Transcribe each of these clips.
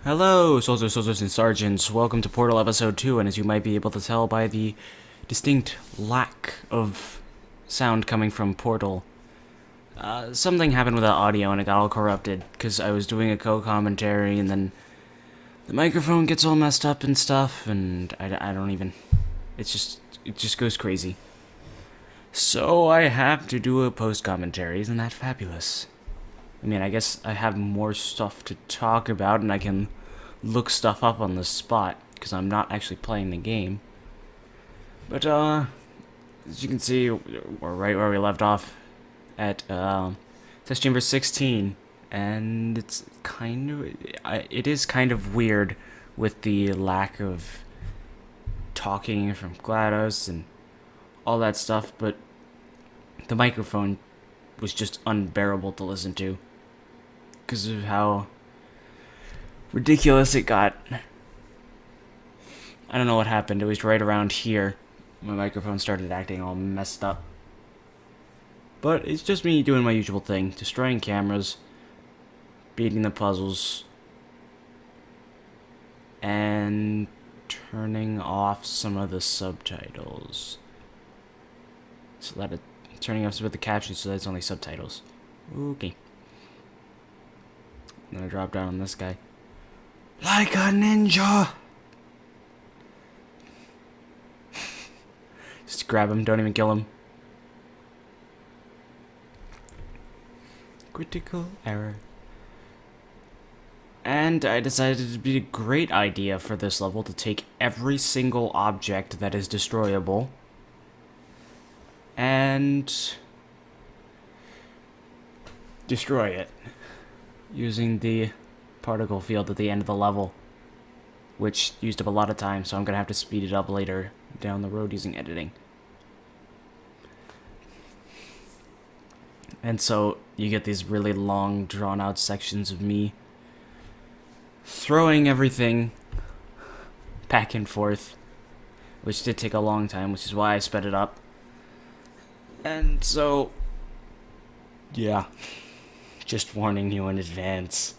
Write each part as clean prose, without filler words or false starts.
Hello, soldiers, and sergeants. Welcome to Portal Episode 2, and as you might be able to tell by the distinct lack of sound coming from Portal, something happened with the audio and it got all corrupted, because I was doing a co-commentary, and then the microphone gets all messed up and stuff, and I don't even... it just goes crazy. So I have to do a post-commentary. Isn't that fabulous? I mean, I guess I have more stuff to talk about, and I can look stuff up on the spot, because I'm not actually playing the game. But, as you can see, we're right where we left off at, Test Chamber 16, and it's kind of... it is kind of weird with the lack of talking from GLaDOS and all that stuff, but the microphone was just unbearable to listen to because of how ridiculous it got. I don't know what happened. It was right around here. My microphone started acting all messed up. But it's just me doing my usual thing. Destroying cameras, beating the puzzles, and turning off some of the subtitles. So that turning off some of the captions so that it's only subtitles. Okay. I'm gonna drop down on this guy. Like a ninja! Just grab him, don't even kill him. Critical error. And I decided it'd be a great idea for this level to take every single object that is destroyable and destroy it using the particle field at the end of the level, which used up a lot of time, so I'm gonna have to speed it up later down the road using editing. And so you get these really long, drawn-out sections of me throwing everything back and forth, which did take a long time, which is why I sped it up. And so, yeah, just warning you in advance.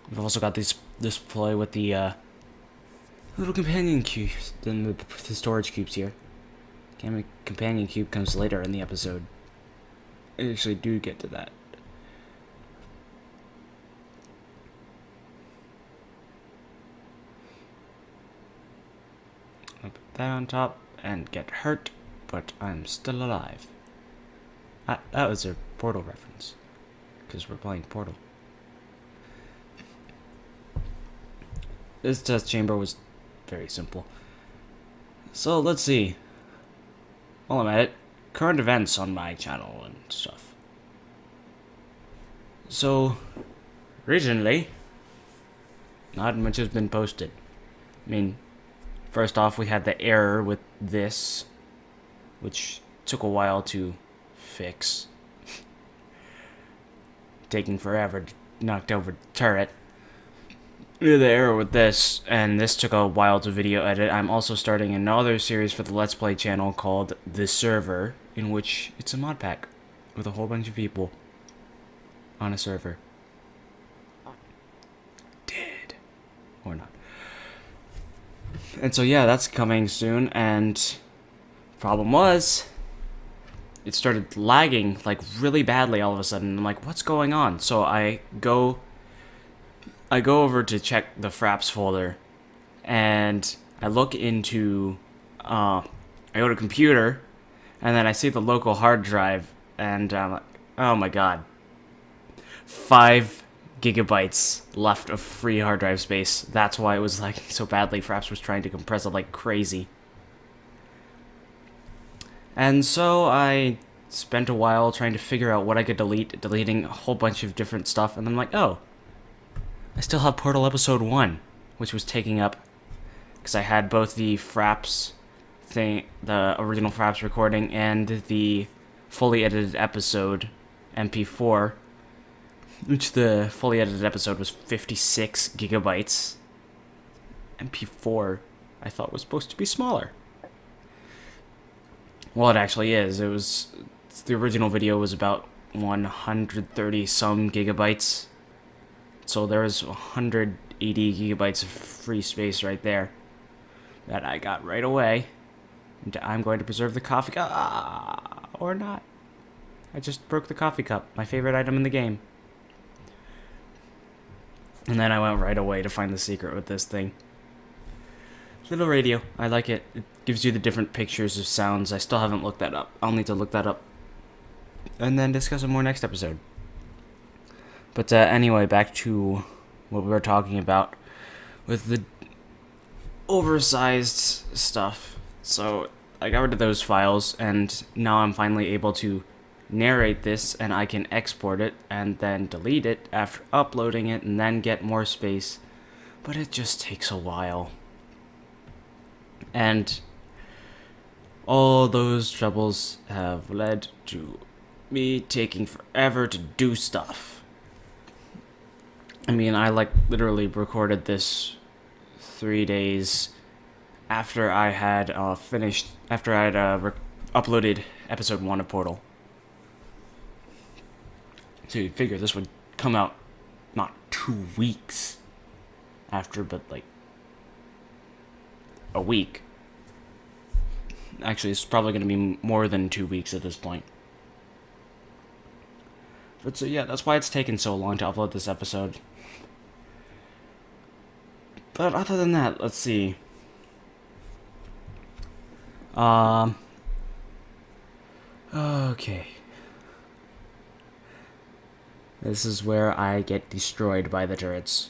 We've also got this play with the little companion cubes, the storage cubes here. Companion cube comes later in the episode. I actually do get to that. I'll put that on top and get hurt, but I'm still alive. That was a Portal reference, because we're playing Portal. This test chamber was very simple. So let's see. While I'm at it, current events on my channel and stuff. So, recently, not much has been posted. I mean, first off, we had the error with this, which took a while to fix. Taking forever to knock over the turret. We had the error with this, and this took a while to video edit. I'm also starting another series for the Let's Play channel called The Server, in which it's a mod pack with a whole bunch of people on a server. Dead. Or not. And so yeah, that's coming soon, and problem was, it started lagging like really badly all of a sudden. I'm like, what's going on? So I go over to check the Fraps folder, and I look into, I go to computer, and then I see the local hard drive, and I'm like, oh my god. 5 gigabytes left of free hard drive space. That's why it was lagging so badly. Fraps was trying to compress it like crazy. And so I spent a while trying to figure out what I could delete, deleting a whole bunch of different stuff, and I'm like, oh, I still have Portal Episode 1, which was taking up, because I had both the Fraps thing, the original Fraps recording, and the fully edited episode, MP4, which the fully edited episode was 56 gigabytes. MP4, I thought was supposed to be smaller. Well, it actually is. The original video was about 130 some gigabytes. So there's 180 gigabytes of free space right there that I got right away. And I'm going to preserve the coffee cup. Or not. I just broke the coffee cup, my favorite item in the game. And then I went right away to find the secret with this thing. Little radio. I like it. It gives you the different pictures of sounds. I still haven't looked that up. I'll need to look that up. And then discuss it more next episode. But anyway, back to what we were talking about with the oversized stuff. So I got rid of those files, and now I'm finally able to narrate this, and I can export it and then delete it after uploading it and then get more space. But it just takes a while. And all those troubles have led to me taking forever to do stuff. I mean, I literally recorded this 3 days after I had uploaded episode 1 of Portal. So you'd figure this would come out not 2 weeks after, but a week. Actually, it's probably going to be more than 2 weeks at this point. But so yeah, that's why it's taken so long to upload this episode. But other than that, let's see. Okay. This is where I get destroyed by the turrets.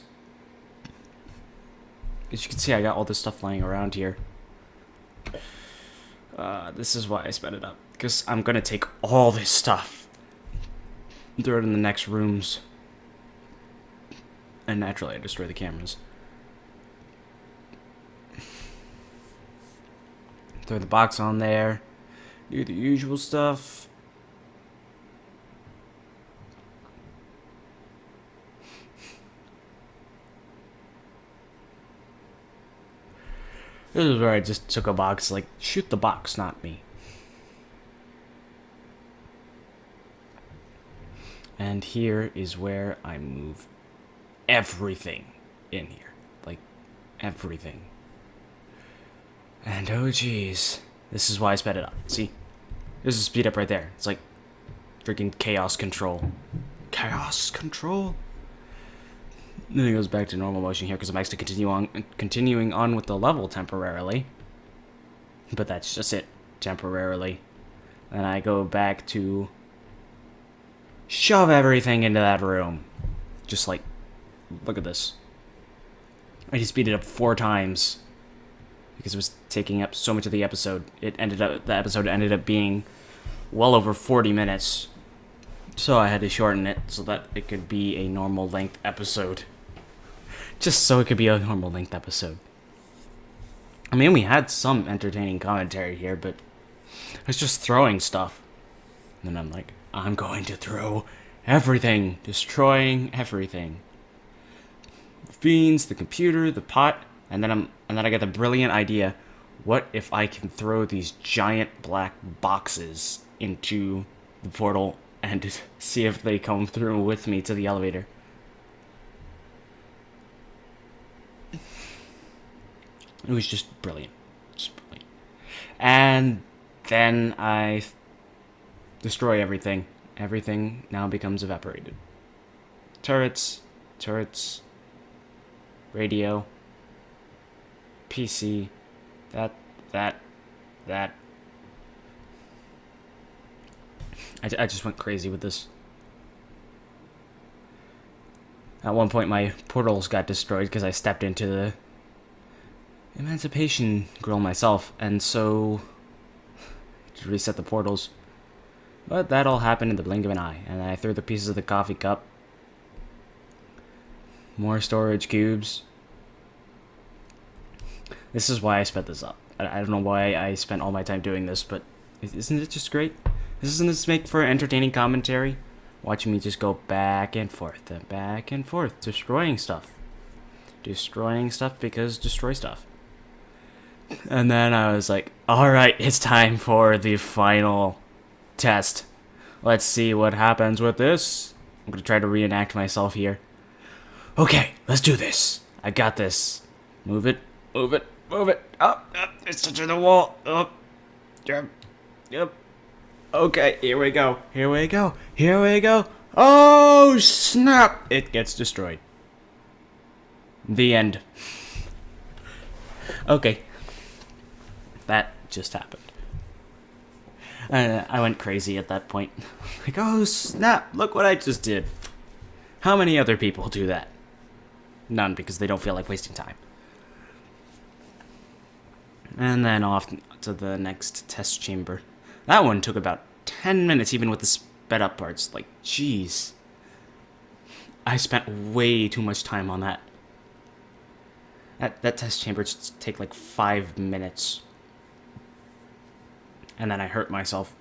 As you can see, I got all this stuff lying around here. This is why I sped it up. Because I'm gonna take all this stuff and throw it in the next rooms. And naturally, I destroy the cameras. Throw the box on there. Do the usual stuff. This is where I just took a box, shoot the box, not me. And here is where I move everything in here. Everything. And oh geez, this is why I sped it up. See? There's a speed up right there. It's like freaking chaos control. Chaos control? Then it goes back to normal motion here because I'm actually continuing on with the level temporarily. But that's just it, temporarily. Then I go back to shove everything into that room. Just look at this. I just speeded up 4 times because it was taking up so much of the episode. The episode ended up being well over 40 minutes. So I had to shorten it so that it could be a normal length episode. Just so it could be a normal length episode. I mean, we had some entertaining commentary here, but I was just throwing stuff. And then I'm going to throw everything, destroying everything. The fiends, the computer, the pot, and then I get the brilliant idea, what if I can throw these giant black boxes into the portal and see if they come through with me to the elevator? It was just brilliant. Just brilliant. And then I destroy everything. Everything now becomes evaporated. Turrets, radio, PC, that. I just went crazy with this. At one point, my portals got destroyed because I stepped into the Emancipation Grill myself, and so to reset the portals. But that all happened in the blink of an eye, and I threw the pieces of the coffee cup. More storage cubes. This is why I sped this up. I don't know why I spent all my time doing this, but isn't it just great? Doesn't this make for entertaining commentary? Watching me just go back and forth, destroying stuff. Destroying stuff because destroy stuff. And then I was like, alright, it's time for the final test. Let's see what happens with this. I'm gonna try to reenact myself here. Okay, let's do this. I got this. Move it, move it, move it. Up, up. It's touching the wall. Up. Yep. Yep. Okay, here we go. Here we go. Here we go. Oh, snap! It gets destroyed. The end. Okay. That just happened. I went crazy at that point. Like, oh, snap! Look what I just did. How many other people do that? None, because they don't feel like wasting time. And then off to the next test chamber. That one took about 10 minutes, even with the sped up parts. Like, jeez. I spent way too much time on that. That test chamber should take like 5 minutes. And then I hurt myself.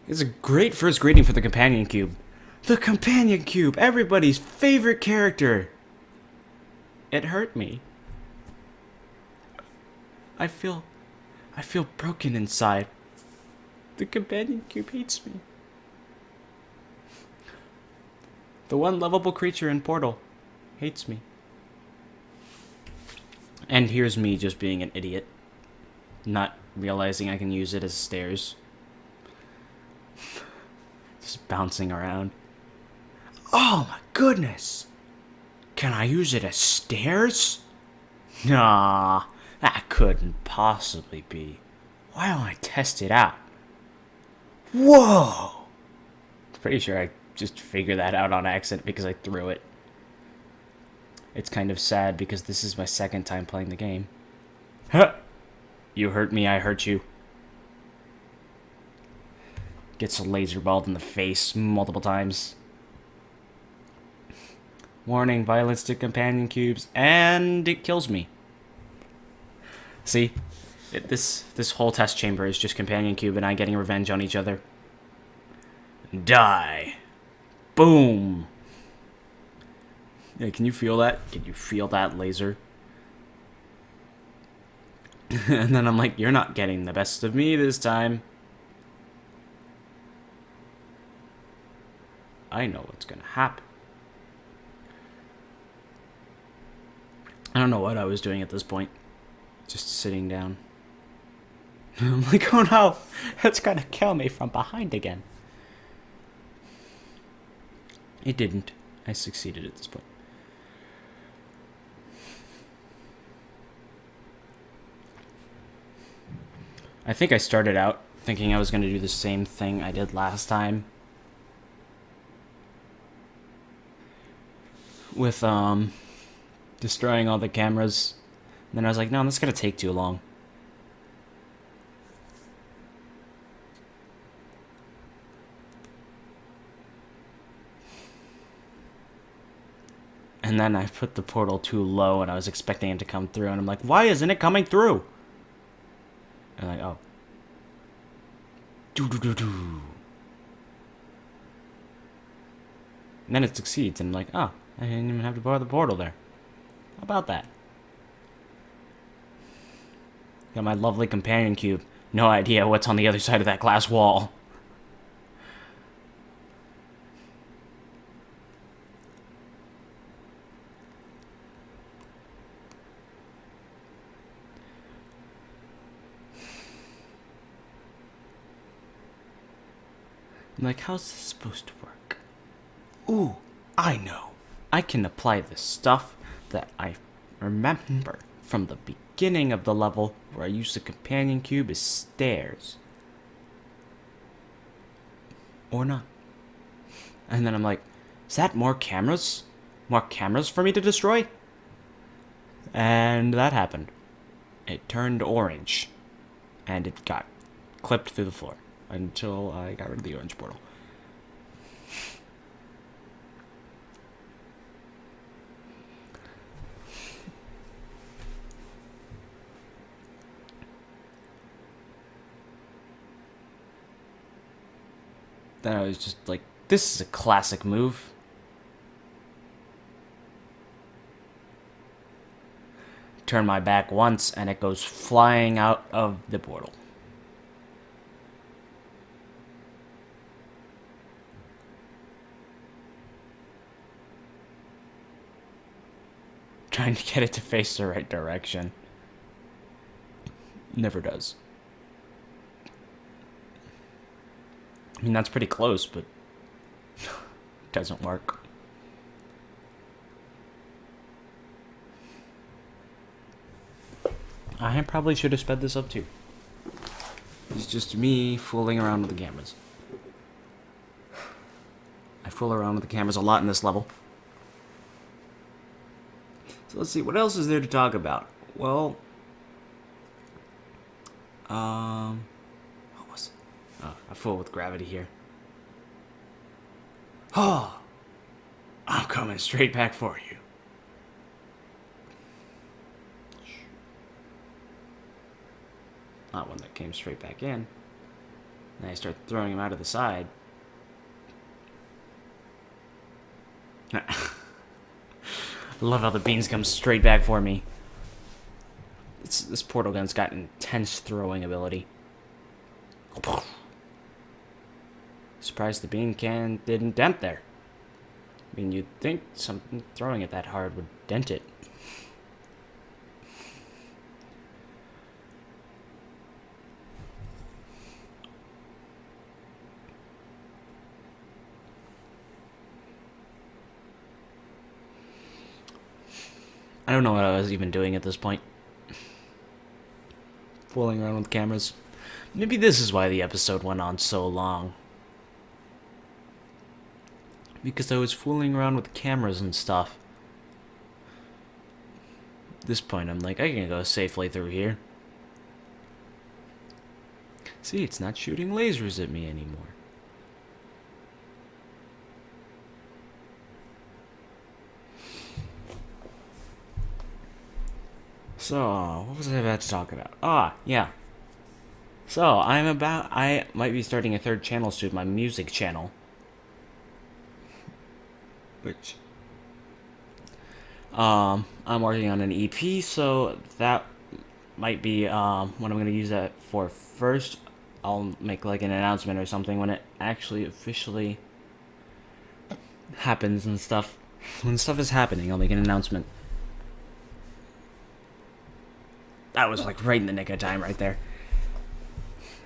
It's a great first greeting for the Companion Cube. The Companion Cube! Everybody's favorite character! It hurt me. I feel broken inside. The Companion Cube hates me. The one lovable creature in Portal hates me. And here's me just being an idiot. Not realizing I can use it as stairs. Just bouncing around. Oh my goodness! Can I use it as stairs? Nah, that couldn't possibly be. Why don't I test it out? Whoa! Pretty sure I just figured that out on accident because I threw it. It's kind of sad because this is my second time playing the game. Huh! You hurt me, I hurt you. Gets laser balled in the face multiple times. Warning, violence to companion cubes, and it kills me. See? This whole test chamber is just companion cube and I getting revenge on each other. Die. Boom. Yeah, can you feel that? Can you feel that laser? And then I'm like, you're not getting the best of me this time. I know what's gonna happen. I don't know what I was doing at this point. Just sitting down. I'm like, oh no, it's gonna kill me from behind again. It didn't. I succeeded at this point. I think I started out thinking I was going to do the same thing I did last time. With, destroying all the cameras. And then I was like, no, this is going to take too long. And then I put the portal too low and I was expecting it to come through. And I'm like, why isn't it coming through? And I'm like, oh. And then it succeeds. And I'm like, oh, I didn't even have to bar the portal there. How about that? Got my lovely companion cube. No idea what's on the other side of that glass wall. I'm like, how's this supposed to work? Ooh, I know. I can apply the stuff that I remember from the beginning of the level where I used the companion cube as stairs. Or not. And then I'm like, is that more cameras? More cameras for me to destroy? And that happened. It turned orange. And it got clipped through the floor. Until I got rid of the orange portal. Then I was just like, this is a classic move. Turn my back once and it goes flying out of the portal. trying to get it to face the right direction. Never does. I mean, that's pretty close, but it doesn't work. I probably should have sped this up too. It's just me fooling around with the cameras. I fool around with the cameras a lot in this level. So let's see, what else is there to talk about? Well, what was it? Oh, I fool with gravity here. Oh, I'm coming straight back for you. Not one that came straight back in. Then I start throwing him out of the side. I love how the beans come straight back for me. This portal gun's got intense throwing ability. Surprised the bean can didn't dent there. I mean, you'd think something throwing it that hard would dent it. I don't know what I was even doing at this point. Fooling around with cameras. Maybe this is why the episode went on so long. Because I was fooling around with cameras and stuff. At this point, I'm like, I can go safely through here. See, it's not shooting lasers at me anymore. So, what was I about to talk about? Ah, yeah. So, I might be starting a third channel soon, my music channel. Which, I'm working on an EP, so that might be, what I'm going to use that for first. I'll make, like, an announcement or something when it actually officially happens and stuff. When stuff is happening, I'll make an announcement. That was like right in the nick of time right there.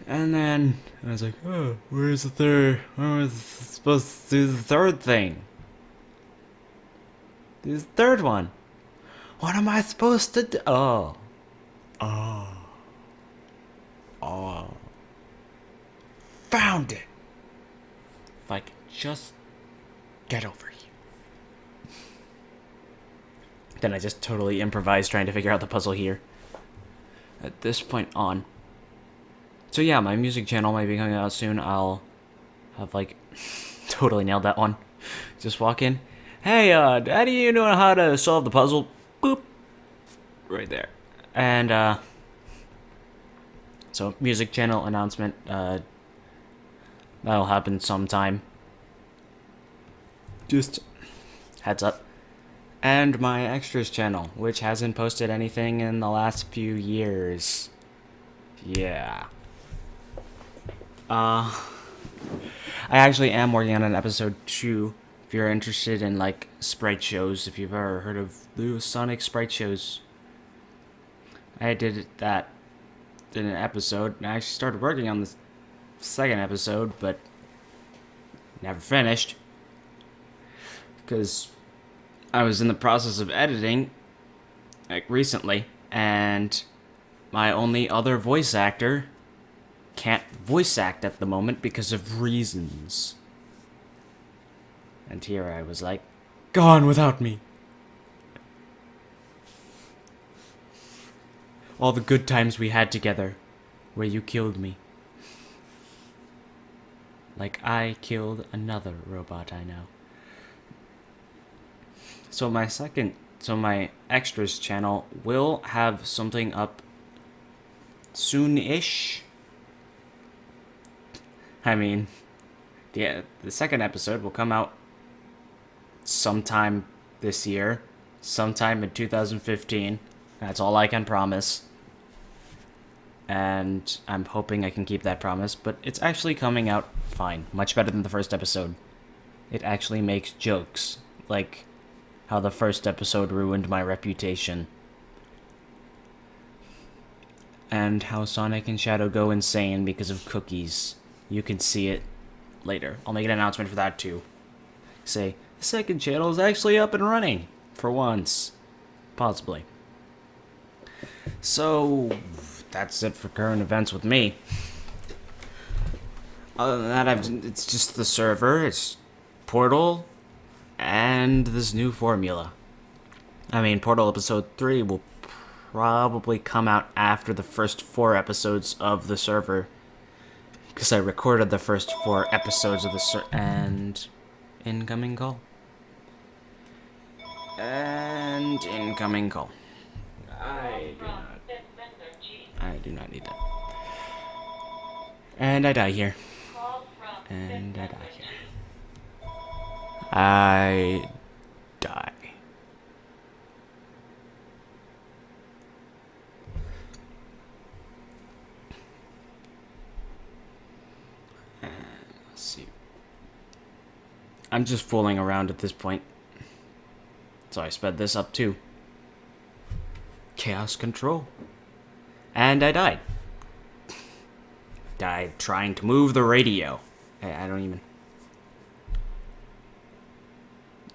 And then I was like, oh, where's the third? Where was supposed to do the third thing? This third one. What am I supposed to do? Oh. Found it. If I can just get over here. Then I just totally improvised trying to figure out the puzzle here. At this point on. So yeah, my music channel might be coming out soon. I'll have like totally nailed that one. Just walk in. Hey, Daddy, you know how to solve the puzzle? Boop. Right there. And so music channel announcement, that'll happen sometime. Just heads up. And my extras channel, which hasn't posted anything in the last few years. Yeah. I actually am working on an episode 2. If you're interested in, like, sprite shows, if you've ever heard of the Sonic sprite shows. I did that in an episode, and I actually started working on the second episode, but never finished. Because I was in the process of editing, like, recently, and my only other voice actor can't voice act at the moment because of reasons. And here I was like, gone without me. All the good times we had together, where you killed me. Like I killed another robot I know. So my extras channel will have something up soon-ish. I mean, the second episode will come out sometime this year, sometime in 2015. That's all I can promise. And I'm hoping I can keep that promise, but it's actually coming out fine. Much better than the first episode. It actually makes jokes. Like, how the first episode ruined my reputation. And how Sonic and Shadow go insane because of cookies. You can see it later. I'll make an announcement for that too. Say, the second channel is actually up and running. For once. Possibly. So, that's it for current events with me. Other than that, it's just the server, it's Portal, and this new formula. I mean, Portal Episode 3 will probably come out after the first 4 episodes of the server. Because I recorded the first 4 episodes of the server. And incoming call. And incoming call. I do not need that. And I die here. And I die here. I die. Let's see. I'm just fooling around at this point. So I sped this up too. Chaos control. And I died. Died trying to move the radio. I don't even...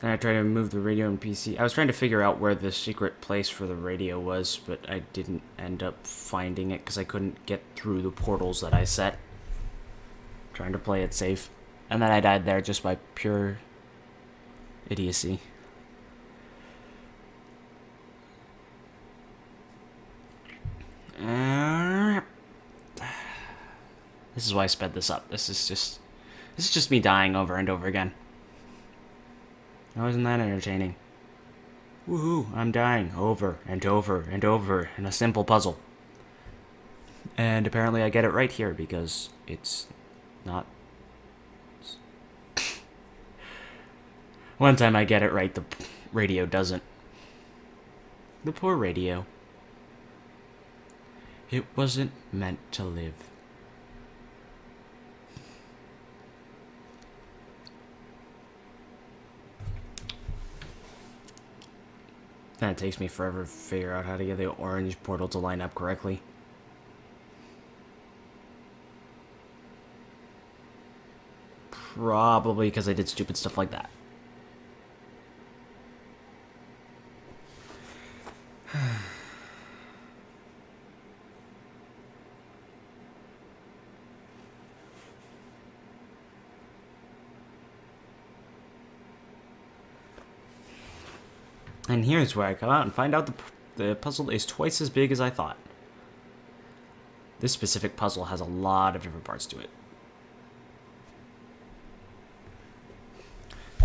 And I tried to move the radio in PC. I was trying to figure out where the secret place for the radio was, but I didn't end up finding it because I couldn't get through the portals that I set. Trying to play it safe. And then I died there just by pure idiocy. This is why I sped this up. This is just me dying over and over again. How isn't that entertaining? Woohoo, I'm dying over and over and over in a simple puzzle. And apparently I get it right here because it's not... One time I get it right, the radio doesn't. The poor radio. It wasn't meant to live. That takes me forever to figure out how to get the orange portal to line up correctly. Probably because I did stupid stuff like that. And here's where I come out and find out the puzzle is twice as big as I thought. This specific puzzle has a lot of different parts to it.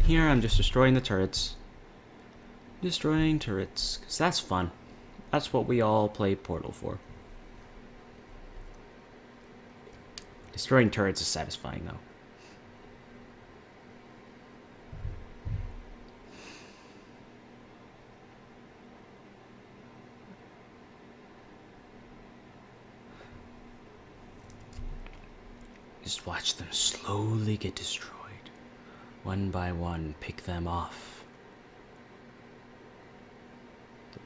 Here I'm just destroying the turrets. Destroying turrets, because that's fun. That's what we all play Portal for. Destroying turrets is satisfying, though. Just watch them slowly get destroyed. One by one, pick them off.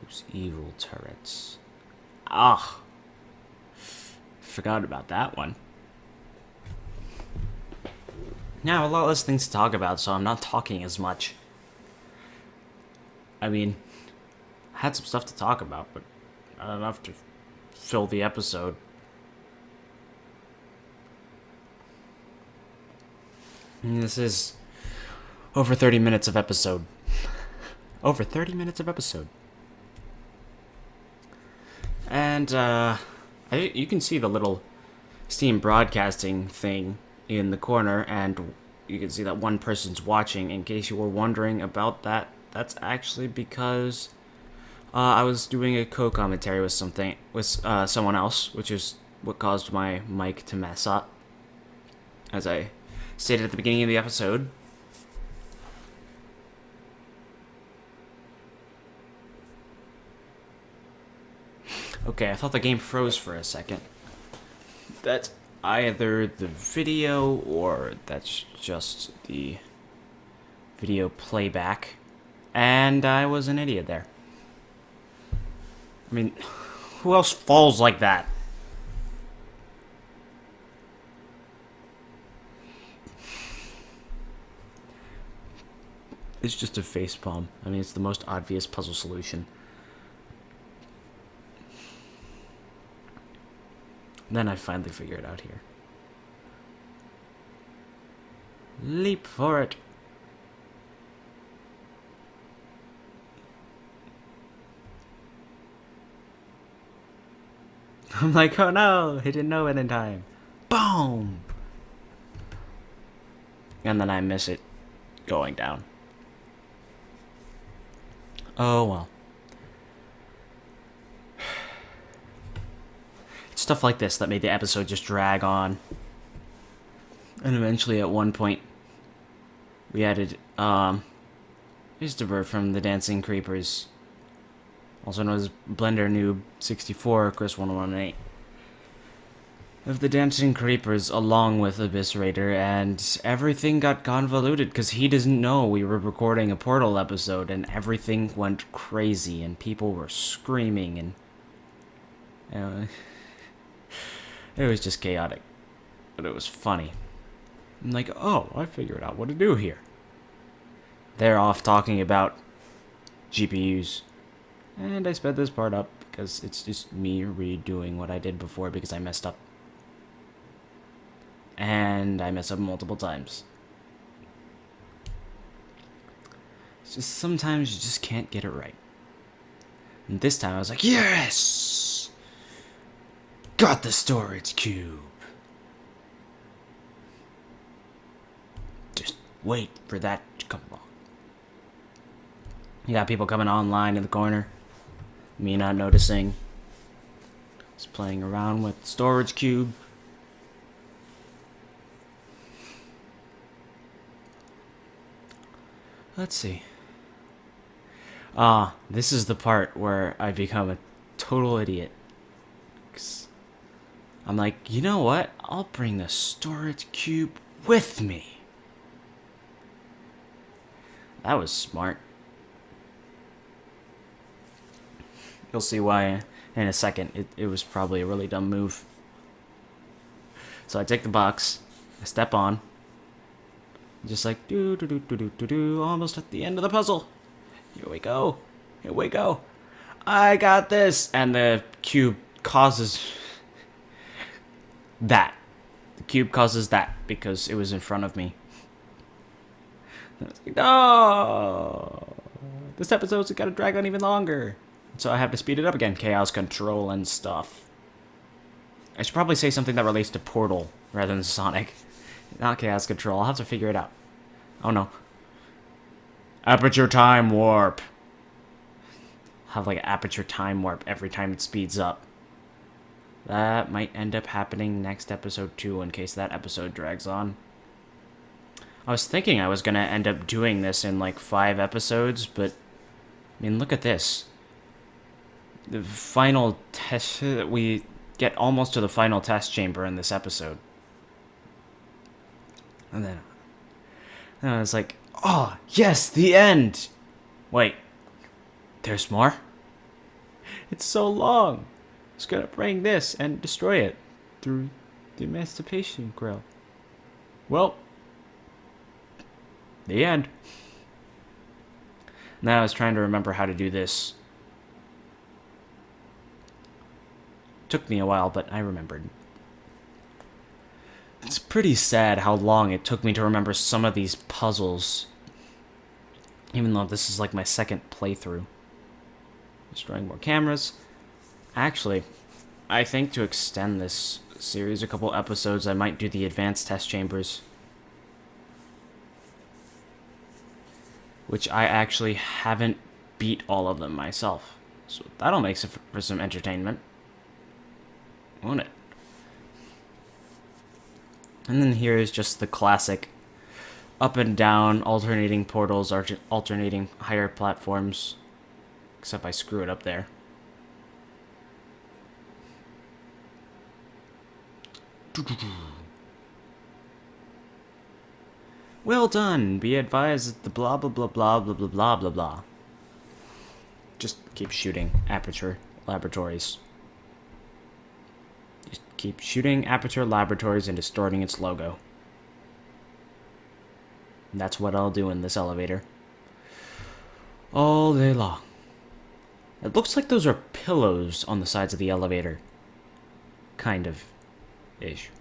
Those evil turrets. Ah! Forgot about that one. Now, a lot less things to talk about, so I'm not talking as much. I mean, I had some stuff to talk about, but not enough to fill the episode. And this is over 30 minutes of episode. Over 30 minutes of episode. And, you can see the little Steam broadcasting thing in the corner, and you can see that one person's watching. In case you were wondering about that, that's actually because I was doing a co-commentary with someone else, which is what caused my mic to mess up. As I stated at the beginning of the episode. Okay, I thought the game froze for a second. That's either the video or that's just the video playback. And I was an idiot there. I mean, who else falls like that? It's just a facepalm. I mean, it's the most obvious puzzle solution. Then I finally figure it out here. Leap for it. I'm like, oh no, he didn't know it in time. Boom! And then I miss it going down. Oh well. It's stuff like this that made the episode just drag on. And eventually at one point, we added, Christopher from the Dancing Creepers. Also known as Blender Noob 64, Chris 118. Of the Dancing Creepers along with Abyss Raider, and everything got convoluted because he doesn't know we were recording a Portal episode, and everything went crazy, and people were screaming, and it was just chaotic, but it was funny. I'm like, oh, I figured out what to do here. They're off talking about GPUs, and I sped this part up because it's just me redoing what I did before because I messed up. And I mess up multiple times. It's just sometimes you just can't get it right. And this time I was like, yes! Got the storage cube. Just wait for that to come along. You got people coming online in the corner. Me not noticing. Just playing around with the storage cube. Let's see. This is the part where I become a total idiot. 'Cause I'm like, you know what? I'll bring the storage cube with me. That was smart. You'll see why in a second. It was probably a really dumb move. So I take the box, I step on, just like do, almost at the end of the puzzle. Here we go. Here we go. I got this, and the cube causes that. The cube causes that because it was in front of me. Like, no, this episode's got to drag on even longer, so I have to speed it up again. Chaos Control and stuff. I should probably say something that relates to Portal rather than Sonic. Not Chaos Control. I'll have to figure it out. Oh no. Aperture Time Warp. Have like Aperture Time Warp every time it speeds up. That might end up happening next episode too, in case that episode drags on. I was thinking I was gonna end up doing this in like 5 episodes, but I mean, look at this. The final test, we get almost to the final test chamber in this episode. And then I was like, oh, yes, the end! Wait, there's more? It's so long. It's gonna bring this and destroy it through the Emancipation Grill. Well, the end. Now I was trying to remember how to do this. Took me a while, but I remembered. It's pretty sad how long it took me to remember some of these puzzles. Even though this is like my second playthrough. Destroying more cameras. Actually, I think to extend this series a couple episodes, I might do the advanced test chambers. Which I actually haven't beat all of them myself. So that'll make for some entertainment. Won't it? And then here is just the classic up and down, alternating portals, alternating higher platforms. Except I screw it up there. Well done. Be advised that the blah blah blah blah blah blah blah blah blah. Just keep shooting Aperture Laboratories. Just keep shooting Aperture Laboratories and distorting its logo. And that's what I'll do in this elevator. All day long. It looks like those are pillows on the sides of the elevator. Kind of. Ish.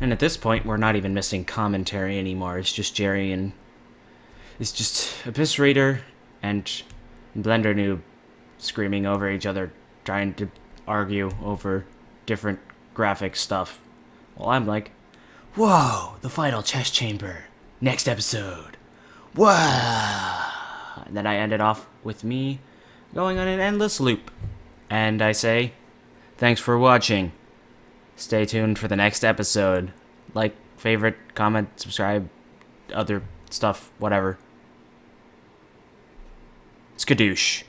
And at this point, we're not even missing commentary anymore. It's just Jerry and... It's just Eviscerator and Blender Noob screaming over each other, trying to argue over different graphic stuff. Well, I'm like, whoa, the final chess chamber. Next episode. Wow. And then I ended off with me going on an endless loop. And I say, thanks for watching. Stay tuned for the next episode. Like, favorite, comment, subscribe, other stuff, whatever. Skadoosh.